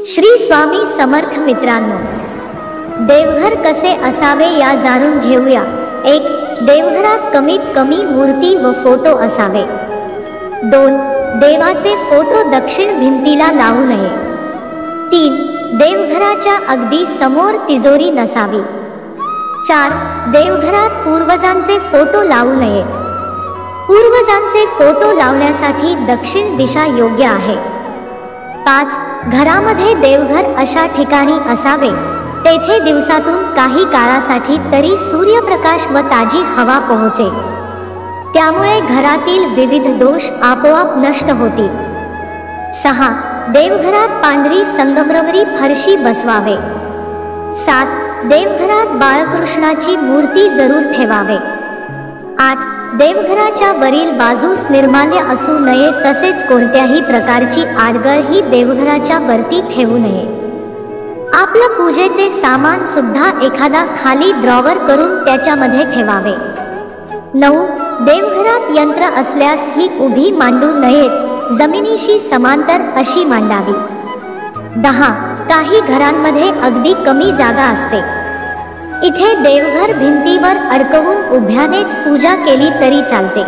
श्री स्वामी समर्थ मित्रांनो, देवघर कसे असावे या जाणून घेऊया। 1. देवघरात कमीत कमी मूर्ती व फोटो असावे। 2. देवाचे फोटो दक्षिण भिंतीला लावू नये। 3. देवघराच्या अगदी समोर तिजोरी नसावी। 4. देवघरात पूर्वजांचे फोटो लावू नये। पूर्वजांचे फोटो लावण्यासाठी दक्षिण दिशा योग्य आहे। 5. घरामध्ये देवघर अशा ठिकाणी असावे तेथे दिवसातून काही काळासाठी तरी सूर्यप्रकाश व ताजी हवा पोहोचे, त्यामुळे घरातील विविध दोष आपोआप नष्ट होतील। 6. देवघरात पांढरी संगमरवरी फरशी बसवावे। 7. देवघरात बाळकृष्णाची मूर्ती जरूर ठेवावे। 8. देवघराच्या वरील बाजूस निर्माल्य असू नये, तसेच कोणत्याही प्रकारची आडगळ ही देवघराच्या वरती ठेवू नये। आपलं पूजेचे सामान सुद्धा एखादा खाली ड्रॉवर करून त्याच्यामध्ये ठेवावे। 9. देवघरात यंत्र असल्यास ही उभी मांडू नयेत, जमिनीशी समांतर अशी मांडावी। 10. काही घरांमध्ये अगदी कमी जागा असते, इथे देवघर भिंतीवर अडकवून उभ्यानेच पूजा केली तरी चालते।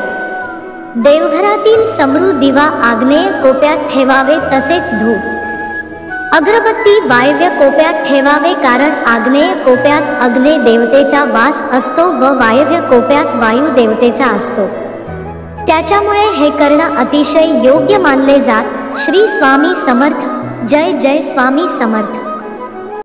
देवघरातील समरू दिवा आग्नेय कोपऱ्यात ठेवावे, तसेच धूप अगरबत्ती वायव्य कोपऱ्यात ठेवावे, कारण आग्नेय कोपऱ्यात अग्नी देवतेचा वास असतो व वायव्य कोपऱ्यात वायू देवतेचा असतो, त्याच्यामुळे हे करणं अतिशय योग्य मानले जात। श्री स्वामी समर्थ। जय जय स्वामी समर्थ।